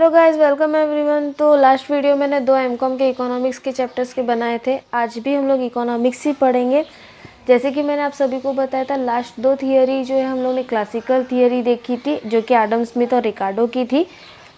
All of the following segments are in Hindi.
Hello guys, welcome everyone. तो लास्ट वीडियो मैंने 2 एमकॉम के इकोनॉमिक्स के चैप्टर्स के बनाए थे। आज भी हम लोग इकोनॉमिक्स ही पढ़ेंगे। जैसे कि मैंने आप सभी को बताया था, लास्ट 2 थियरी जो है हम लोग ने क्लासिकल थियरी देखी थी, जो कि एडम स्मिथ और रिकार्डो की थी।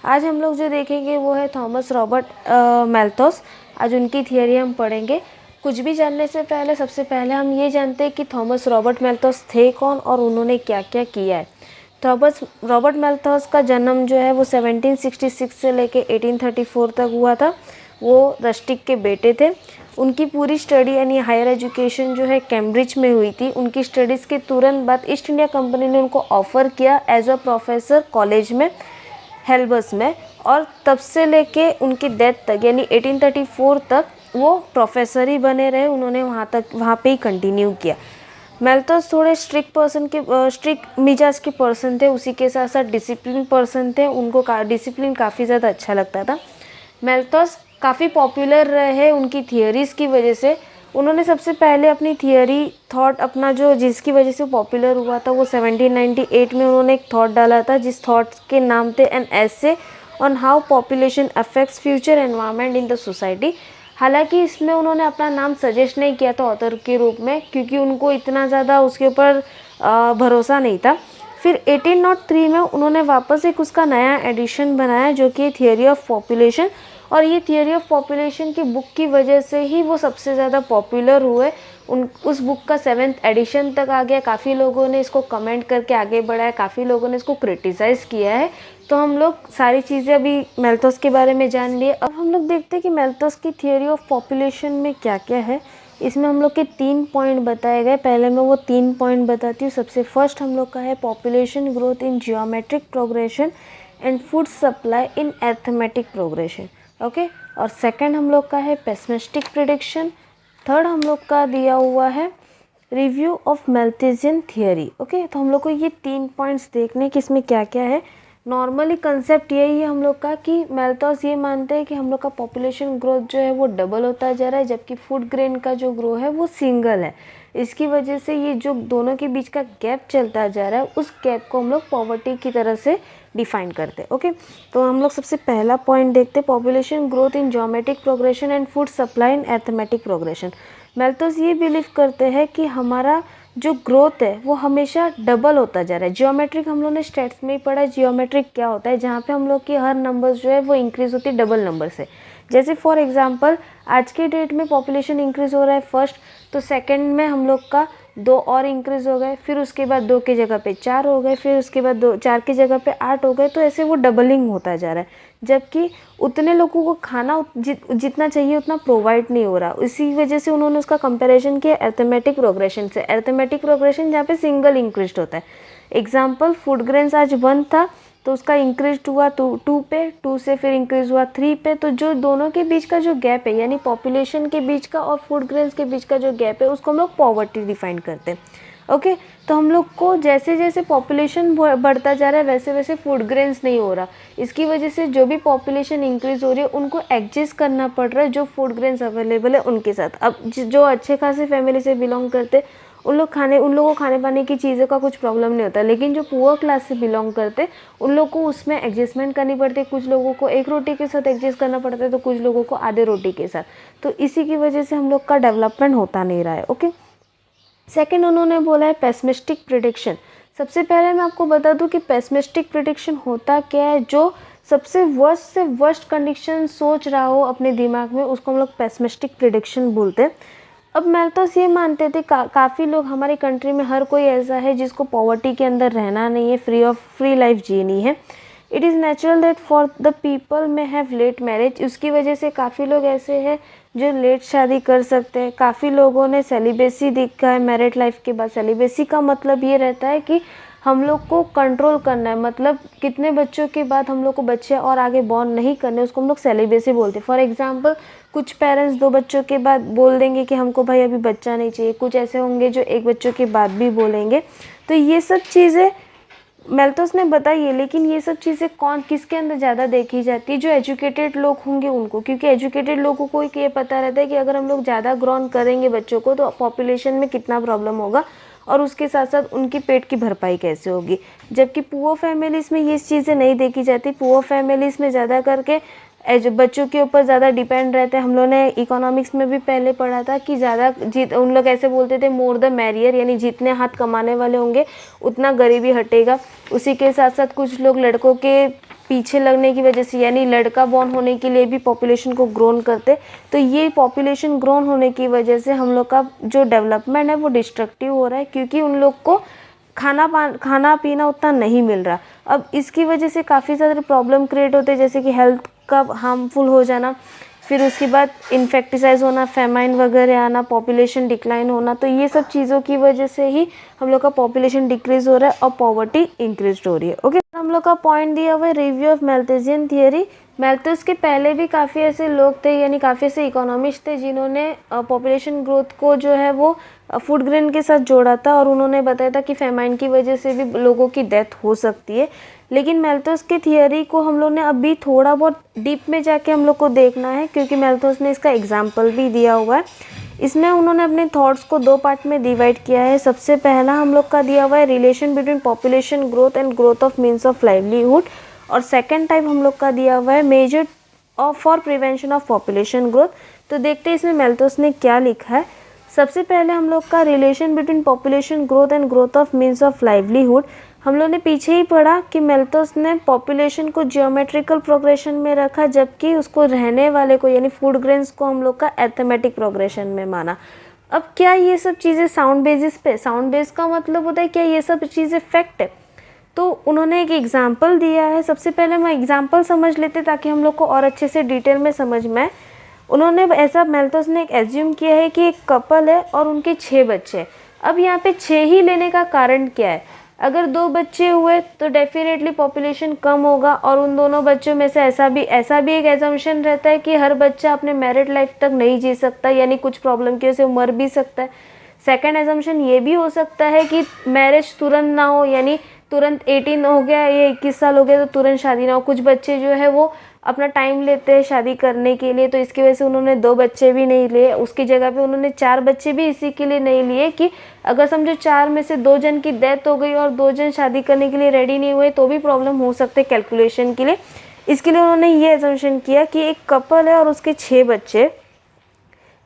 आज हम लोग जो देखेंगे वो है थॉमस रॉबर्ट मैल्थस। आज उनकी थियरी हम पढ़ेंगे। कुछ भी जानने से पहले सबसे पहले हम ये जानते हैं कि थॉमस रॉबर्ट मैल्थस थे कौन और उन्होंने क्या क्या किया है। रॉबर्ट मैल्थस का जन्म जो है वो 1766 से लेके 1834 तक हुआ था। वो रस्टिक के बेटे थे। उनकी पूरी स्टडी यानी हायर एजुकेशन जो है कैम्ब्रिज में हुई थी। उनकी स्टडीज़ के तुरंत बाद ईस्ट इंडिया कंपनी ने उनको ऑफ़र किया एज अ प्रोफेसर कॉलेज में, हेल्बस में, और तब से लेके उनकी डेथ तक यानी 1834 तक वो प्रोफेसर ही बने रहे। उन्होंने वहाँ पे ही कंटिन्यू किया। मैल्थस थोड़े स्ट्रिक्ट मिजाज के पर्सन थे, उसी के साथ साथ डिसिप्लिन पर्सन थे। उनको डिसिप्लिन काफ़ी ज़्यादा अच्छा लगता था। मैल्थस काफ़ी पॉपुलर रहे उनकी थियरीज़ की वजह से। उन्होंने सबसे पहले अपनी थियरी थॉट अपना जो जिसकी वजह से पॉपुलर हुआ था वो 1798 में उन्होंने एक थॉट डाला था, जिस थॉट के नाम थे an essay on how population affects future environment in the society. हालांकि इसमें उन्होंने अपना नाम सजेस्ट नहीं किया था ऑथर के रूप में, क्योंकि उनको इतना ज़्यादा उसके ऊपर भरोसा नहीं था। फिर 1803 में उन्होंने वापस एक उसका नया एडिशन बनाया जो कि थियरी ऑफ पॉपुलेशन, और ये थियरी ऑफ पॉपुलेशन की बुक की वजह से ही वो सबसे ज़्यादा पॉपुलर हुए। उस बुक का 7th एडिशन तक आ गया। काफ़ी लोगों ने इसको कमेंट करके आगे बढ़ाया, काफ़ी लोगों ने इसको क्रिटिसाइज़ किया है। तो हम लोग सारी चीज़ें अभी मैल्थस के बारे में जान लिए। अब हम लोग देखते हैं कि मैल्थस की थियरी ऑफ पॉपुलेशन में क्या क्या है। इसमें हम लोग के 3 पॉइंट बताए गए। पहले मैं वो 3 पॉइंट बताती हूँ। सबसे फर्स्ट हम लोग का है population growth in geometric progression and food supply in arithmetic progression, okay. और सेकंड हम लोग का है पेसिमिस्टिक प्रिडिक्शन। थर्ड हम लोग का दिया हुआ है रिव्यू ऑफ मैल्थसियन थियरी, ओके। तो हम लोग को ये 3 पॉइंट्स देखने कि इसमें क्या क्या है। नॉर्मली कंसेप्ट यही है हम लोग का कि मैल्थस ये मानते हैं कि हम लोग का पॉपुलेशन ग्रोथ जो है वो डबल होता जा रहा है, जबकि फूड ग्रेन का जो ग्रो है वो सिंगल है। इसकी वजह से ये जो दोनों के बीच का गैप चलता जा रहा है, उस गैप को हम लोग पॉवर्टी की तरह से डिफाइन करते हैं, ओके। तो हम लोग सबसे पहला पॉइंट देखते हैं, population growth in geometric progression and food supply in arithmetic progression. Malthus ये बिलीव करते हैं कि हमारा जो ग्रोथ है वो हमेशा डबल होता जा रहा है। जियोमेट्रिक हम लोग ने स्टैट्स में ही पढ़ा है। जियोमेट्रिक क्या होता है, जहाँ पे हम लोग की हर नंबर्स जो है वो इंक्रीज होती है डबल नंबर से। जैसे फॉर एग्जांपल आज के डेट में पॉपुलेशन इंक्रीज हो रहा है फर्स्ट, तो सेकंड में हम लोग का 2 और इंक्रीज हो गए, फिर उसके बाद 2 की जगह पे 4 हो गए, फिर उसके बाद 4 की जगह पे 8 हो गए। तो ऐसे वो डबलिंग होता जा रहा है, जबकि उतने लोगों को खाना जितना चाहिए उतना प्रोवाइड नहीं हो रहा। इसी वजह से उन्होंने उसका कंपैरिजन किया अरिथमेटिक प्रोग्रेशन से। अरिथमेटिक प्रोग्रेशन जहाँ पे सिंगल इंक्रीज होता है। एग्जाम्पल, फूड ग्रेन्स आज 1 था तो उसका इंक्रीज हुआ 2 पे, 2 से फिर इंक्रीज हुआ 3 पे। तो जो दोनों के बीच का जो गैप है, यानी पॉपुलेशन के बीच का और फूड ग्रेन्स के बीच का जो गैप है, उसको हम लोग पॉवर्टी डिफाइन करते हैं, ओके। तो हम लोग को जैसे जैसे पॉपुलेशन बढ़ता जा रहा है वैसे वैसे फूड ग्रेन्स नहीं हो रहा। इसकी वजह से जो भी पॉपुलेशन इंक्रीज हो रही है उनको एडजस्ट करना पड़ रहा है जो फूड ग्रेन्स अवेलेबल है उनके साथ। अब जो अच्छे खासे फैमिली से बिलोंग करते उन लोगों को खाने पाने की चीज़ों का कुछ प्रॉब्लम नहीं होता, लेकिन जो पुअर क्लास से बिलोंग करते उन लोग को उसमें एडजस्टमेंट करनी पड़ती है। कुछ लोगों को 1 रोटी के साथ एडजस्ट करना पड़ता है, तो कुछ लोगों को आधे रोटी के साथ। तो इसी की वजह से हम लोग का डेवलपमेंट होता नहीं रहा है, ओके। सेकंड उन्होंने बोला है पेसिमिस्टिक प्रिडिक्शन। सबसे पहले मैं आपको बता दूं कि पेसिमिस्टिक प्रिडिक्शन होता क्या है। जो सबसे वर्स्ट से वर्स्ट कंडीशन सोच रहा हो अपने दिमाग में, उसको हम लोग पेसिमिस्टिक प्रिडिक्शन बोलते हैं। अब मैल्थस ये मानते थे काफ़ी लोग हमारी कंट्री में हर कोई ऐसा है जिसको पॉवर्टी के अंदर रहना नहीं है, फ्री लाइफ जीनी है। It is natural that for the people में हैव लेट मैरिज। उसकी वजह से काफ़ी लोग ऐसे हैं जो लेट शादी कर सकते हैं। काफ़ी लोगों ने सेलिबेसी देखा है मैरिड लाइफ के बाद। सेलिबेसी का मतलब ये रहता है कि हम लोग को कंट्रोल करना है, मतलब कितने बच्चों के बाद हम लोग को बच्चे और आगे बॉर्न नहीं करने, उसको हम लोग सेलिबेसी बोलते हैं। फॉर एग्जांपल, कुछ पेरेंट्स 2 बच्चों के बाद बोल देंगे कि हमको भाई अभी बच्चा नहीं चाहिए। कुछ ऐसे होंगे जो 1 बच्चों के बाद भी बोलेंगे। तो ये सब चीज़ें मैल्थस ने बताई है, लेकिन ये सब चीज़ें किसके अंदर ज़्यादा देखी जाती है, जो एजुकेटेड लोग होंगे उनको। क्योंकि एजुकेटेड लोगों को ये पता रहता है कि अगर हम लोग ज़्यादा ग्रोन करेंगे बच्चों को तो पॉपुलेशन में कितना प्रॉब्लम होगा, और उसके साथ साथ उनकी पेट की भरपाई कैसे होगी। जबकि पुअर फैमिलीज़ में ये चीज़ें नहीं देखी जाती। पुअर फैमिलीज़ में ज़्यादा करके बच्चों के ऊपर ज़्यादा डिपेंड रहते हैं। हम लोगों ने इकोनॉमिक्स में भी पहले पढ़ा था कि ज़्यादा उन लोग ऐसे बोलते थे मोर द मैरियर, यानी जितने हाथ कमाने वाले होंगे उतना गरीबी हटेगा। उसी के साथ साथ कुछ लोग लड़कों के पीछे लगने की वजह से, यानी लड़का बॉर्न होने के लिए भी पॉपुलेशन को ग्रोन करते। तो ये पॉपुलेशन ग्रोन होने की वजह से हम लोग का जो डेवलपमेंट है वो डिस्ट्रक्टिव हो रहा है, क्योंकि उन लोग को खाना पीना उतना नहीं मिल रहा। अब इसकी वजह से काफ़ी ज़्यादा प्रॉब्लम क्रिएट होते हैं, जैसे कि हेल्थ का हार्मफुल हो जाना, फिर उसके बाद इन्फेक्टिसाइज होना, फेमाइन वगैरह आना, पॉपुलेशन डिक्लाइन होना। तो ये सब चीज़ों की वजह से ही हम लोग का पॉपुलेशन डिक्रीज हो रहा है और पॉवर्टी इंक्रीज हो रही है। ओके, हम लोग का पॉइंट दिया हुआ है रिव्यू ऑफ मैल्थुसियन थियरी। मैल्थस के पहले भी काफ़ी ऐसे लोग थे, यानी काफ़ी ऐसे इकोनॉमिस्ट थे जिन्होंने पॉपुलेशन ग्रोथ को जो है वो फूड ग्रेन के साथ जोड़ा था, और उन्होंने बताया था कि फेमाइन की वजह से भी लोगों की डेथ हो सकती है। लेकिन मैल्थस की थियरी को हम लोग ने अभी थोड़ा बहुत डीप में जाके हम लोग को देखना है, क्योंकि मैल्थस ने इसका एग्जाम्पल भी दिया हुआ है। इसमें उन्होंने अपने थॉट्स को दो पार्ट में डिवाइड किया है। सबसे पहला हम लोग का दिया हुआ है relation between population growth and growth of means of livelihood, और सेकेंड टाइप हम लोग का दिया हुआ है measure for prevention of population growth. तो देखते हैं इसमें मैल्थस ने क्या लिखा है। सबसे पहले हम लोग का relation between population growth and growth of means of livelihood. हम लोग ने पीछे ही पढ़ा कि मैल्थस ने पॉपुलेशन को जियोमेट्रिकल प्रोग्रेशन में रखा, जबकि उसको रहने वाले को यानी फूड ग्रेन्स को हम लोग का अरिथमेटिक प्रोग्रेशन में माना। अब क्या ये सब चीज़ें साउंड बेसिस पे, साउंड बेस का मतलब होता है क्या ये सब चीज़ें फैक्ट है? तो उन्होंने एक एग्जाम्पल दिया है। सबसे पहले हम एग्जाम्पल समझ लेते ताकि हम लोग को और अच्छे से डिटेल में समझ में आए। उन्होंने ऐसा, मैल्थस ने एक एज्यूम किया है कि एक कपल है और उनके 6 बच्चे। अब यहाँ पे 6 ही लेने का कारण क्या है? अगर 2 बच्चे हुए तो डेफिनेटली पॉपुलेशन कम होगा, और उन दोनों बच्चों में से ऐसा भी एक एजम्पशन रहता है कि हर बच्चा अपने मैरिड लाइफ तक नहीं जी सकता, यानी कुछ प्रॉब्लम की वजह से मर भी सकता है। सेकंड एजम्पशन ये भी हो सकता है कि मैरिज तुरंत ना हो, यानी तुरंत 18 हो गया या 21 साल हो गया तो तुरंत शादी ना हो। कुछ बच्चे जो है वो अपना टाइम लेते हैं शादी करने के लिए, तो इसकी वजह से उन्होंने 2 बच्चे भी नहीं लिए। उसकी जगह पे उन्होंने 4 बच्चे भी इसी के लिए नहीं लिए कि अगर समझो 4 में से 2 जन की डेथ हो गई और 2 जन शादी करने के लिए रेडी नहीं हुए तो भी प्रॉब्लम हो सकते कैलकुलेशन के लिए। इसके लिए उन्होंने ये एजम्पशन किया कि एक कपल है और उसके 6 बच्चे,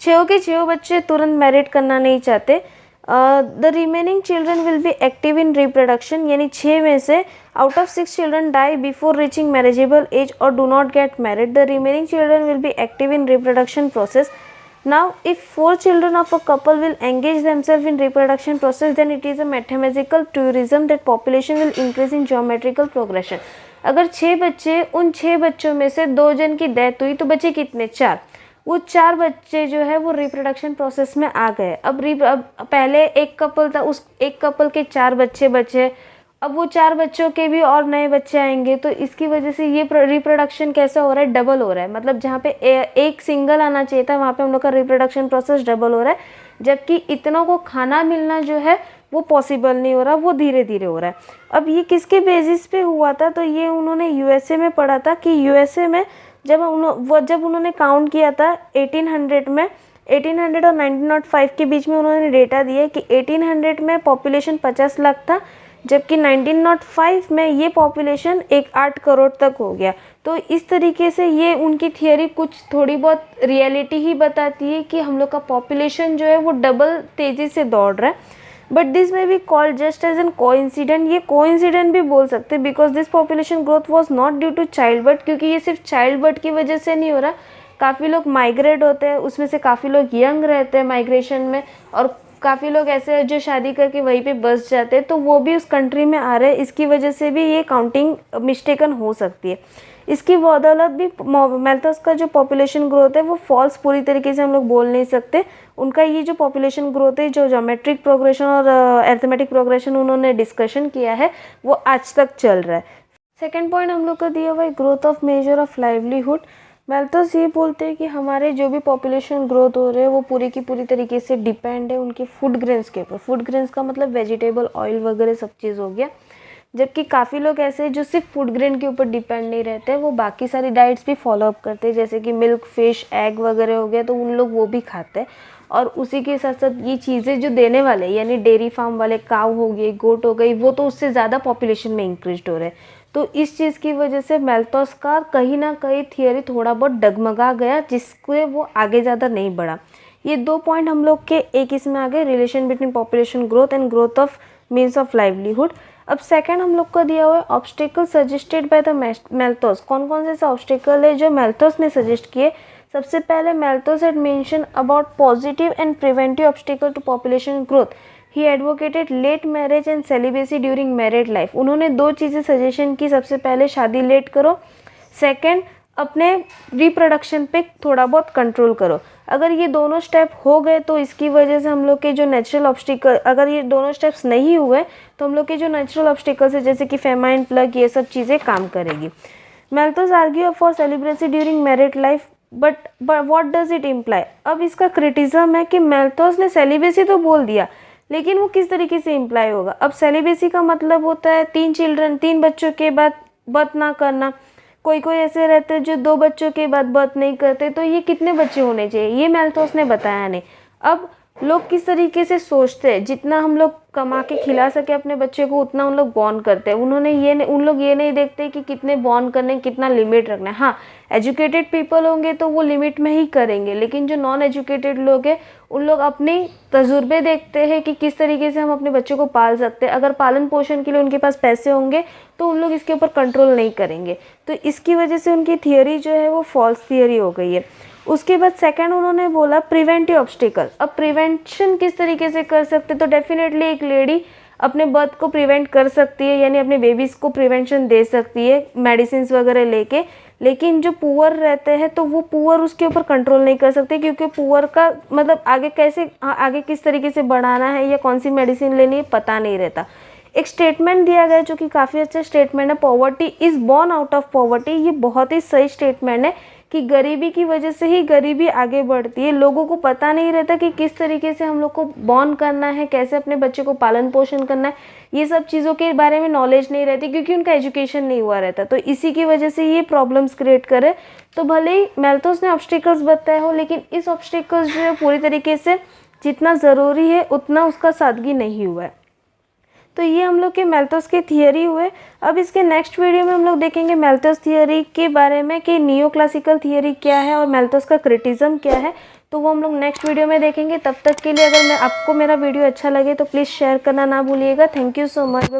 6 के 6 बच्चे तुरंत मैरिड करना नहीं चाहते। The remaining children will be active in reproduction, यानी 6 में से out of 6 children die before reaching marriageable age और do not get married. The remaining children will be active in reproduction process. Now, if 4 children of a couple will engage themselves in reproduction process, then it is a mathematical truism that population will increase in geometrical progression. अगर 6 बच्चे, उन 6 बच्चों में से 2 जन की डेथ हुई तो बचे कितने? 4। वो 4 बच्चे जो है वो रिप्रोडक्शन प्रोसेस में आ गए। अब पहले एक कपल था, उस एक कपल के 4 बच्चे बचे, अब वो 4 बच्चों के भी और नए बच्चे आएंगे, तो इसकी वजह से ये रिप्रोडक्शन कैसा हो रहा है? डबल हो रहा है। मतलब जहाँ पे एक सिंगल आना चाहिए था वहाँ पे हम लोग का रिप्रोडक्शन प्रोसेस डबल हो रहा है, जबकि इतनों को खाना मिलना जो है वो पॉसिबल नहीं हो रहा, वो धीरे धीरे हो रहा है। अब ये किसके बेसिस पे हुआ था? तो ये उन्होंने यूएसए में पढ़ा था कि यूएसए में जब उन्होंने काउंट किया था 1800 में, 1800 और 1905 के बीच में उन्होंने डेटा दिए कि 1800 में पॉपुलेशन 50 लाख था, जबकि 1905 में ये पॉपुलेशन 8 करोड़ तक हो गया। तो इस तरीके से ये उनकी थियरी कुछ थोड़ी बहुत रियलिटी ही बताती है कि हम लोग का पॉपुलेशन जो है वो डबल तेज़ी से दौड़ रहा है। But this may be called just as an coincident, ये कोइंसिडेंट भी बोल सकते हैं, because this population growth was not due to child birth, क्योंकि ये सिर्फ चाइल्ड बर्थ की वजह से नहीं हो रहा। काफ़ी लोग माइग्रेट होते हैं, उसमें से काफ़ी लोग यंग रहते हैं माइग्रेशन में, और काफ़ी लोग ऐसे हैं जो शादी करके वहीं पे बस जाते हैं, तो वो भी उस कंट्री में आ रहे हैं। इसकी वजह से भी ये काउंटिंग मिस्टेकन हो सकती है। इसकी बदौलत भी मैल्थस का जो पॉपुलेशन ग्रोथ है वो फॉल्स पूरी तरीके से हम लोग बोल नहीं सकते। उनका ये जो पॉपुलेशन ग्रोथ है, जो ज्योमेट्रिक प्रोग्रेशन और अरिथमेटिक प्रोग्रेशन उन्होंने डिस्कशन किया है, वो आज तक चल रहा है। सेकेंड पॉइंट हम लोग का दिया हुआ है growth of measure of livelihood. Malthus ये बोलते हैं कि हमारे जो भी पॉपुलेशन ग्रोथ हो रहे हैं वो पूरी की पूरी तरीके से डिपेंड है उनके फूड ग्रेन्स के ऊपर। फूड ग्रेन्स का मतलब वेजिटेबल ऑयल वगैरह सब चीज़ हो गया। जबकि काफ़ी लोग ऐसे हैं जो सिर्फ फूड ग्रेन के ऊपर डिपेंड नहीं रहते, वो बाकी सारी डाइट्स भी फॉलो अप करते हैं, जैसे कि मिल्क, फिश, एग वगैरह हो गया, तो उन लोग वो भी खाते हैं। और उसी के साथ साथ ये चीज़ें जो देने वाले यानी डेयरी फार्म वाले काऊ हो गई, गोट हो गई, वो तो उससे ज़्यादा पॉपुलेशन में इंक्रीज हो रहे हैं। तो इस चीज़ की वजह से मैल्थस का कहीं ना कहीं थियोरी थोड़ा बहुत डगमगा गया, जिससे वो आगे ज़्यादा नहीं बढ़ा। ये 2 पॉइंट हम लोग के एक इसमें आ गए, relation between population growth and growth of means of livelihood. अब सेकंड हम लोग का दिया हुआ है ऑब्स्टेकल सजेस्टेड बाय द मैल्थस। कौन कौन से ऐसे ऑब्स्टेकल है जो मैल्थस ने सजेस्ट किए। सबसे पहले Malthus had mention about positive and preventive obstacle to population growth. He advocated late marriage and celibacy during married life. उन्होंने 2 चीज़ें सजेशन की, सबसे पहले शादी लेट करो, सेकेंड अपने रिप्रोडक्शन पे थोड़ा बहुत कंट्रोल करो। अगर ये दोनों स्टेप हो गए तो इसकी वजह से हम लोग के जो नेचुरल ऑब्स्टिकल, अगर ये दोनों स्टेप्स नहीं हुए तो हम लोग के जो नेचुरल ऑब्स्टिकल्स है जैसे कि फेमाइन, प्लग, ये सब चीज़ें काम करेगी। Malthus argue for celibacy during married life, but what does it imply. अब इसका क्रिटिज्म है कि मैल्थस ने सेलिब्रेसी तो बोल दिया, लेकिन वो किस तरीके से इम्प्लाई होगा। अब सेलिब्रेसी का मतलब होता है 3 बच्चों के बाद बर्थ ना करना। कोई कोई ऐसे रहते हैं जो 2 बच्चों के बाद बर्थ नहीं करते, तो ये कितने बच्चे होने चाहिए ये मैल्थस ने बताया नहीं। अब लोग किस तरीके से सोचते हैं, जितना हम लोग कमा के खिला सके अपने बच्चे को उतना उन लोग बॉर्न करते हैं। उन लोग ये नहीं देखते कि कितने बॉर्न करने, कितना लिमिट रखना है। हाँ, एजुकेटेड पीपल होंगे तो वो लिमिट में ही करेंगे, लेकिन जो नॉन एजुकेटेड लोग हैं उन लोग अपने तजुर्बे देखते हैं कि किस तरीके से हम अपने बच्चों को पाल सकते हैं। अगर पालन पोषण के लिए उनके पास पैसे होंगे तो उन लोग इसके ऊपर कंट्रोल नहीं करेंगे। तो इसकी वजह से उनकी थियोरी जो है वो फॉल्स थियोरी हो गई है। उसके बाद सेकंड उन्होंने बोला प्रिवेंटिव ऑब्स्टिकल। अब प्रिवेंशन किस तरीके से कर सकते, तो डेफिनेटली एक लेडी अपने बर्थ को प्रिवेंट कर सकती है, यानी अपने बेबीज़ को प्रिवेंशन दे सकती है मेडिसिन वगैरह लेके। लेकिन जो पुअर रहते हैं तो वो पुअर उसके ऊपर कंट्रोल नहीं कर सकते, क्योंकि पुअर का मतलब आगे किस तरीके से बढ़ाना है या कौन सी मेडिसिन लेनी है पता नहीं रहता। एक स्टेटमेंट दिया गया जो कि काफ़ी अच्छा स्टेटमेंट है, poverty is born out of poverty. ये बहुत ही सही स्टेटमेंट है कि गरीबी की वजह से ही गरीबी आगे बढ़ती है। लोगों को पता नहीं रहता कि किस तरीके से हम लोग को बॉर्न करना है, कैसे अपने बच्चे को पालन पोषण करना है, ये सब चीज़ों के बारे में नॉलेज नहीं रहती, क्योंकि उनका एजुकेशन नहीं हुआ रहता। तो इसी की वजह से ये प्रॉब्लम्स क्रिएट करे। तो भले ही मैल्थस ने ऑब्स्टिकल्स बताए हो, लेकिन इस ऑब्स्टिकल्स जो है पूरी तरीके से जितना ज़रूरी है उतना उसका सादगी नहीं हुआ है। तो ये हम लोग के मैल्थस के थियोरी हुए। अब इसके नेक्स्ट वीडियो में हम लोग देखेंगे मैल्थस थियोरी के बारे में कि नियो क्लासिकल थियोरी क्या है और मैल्थस का क्रिटिज्म क्या है। तो वो हम लोग नेक्स्ट वीडियो में देखेंगे। तब तक के लिए अगर आपको मेरा वीडियो अच्छा लगे तो प्लीज़ शेयर करना ना भूलिएगा। Thank you so much.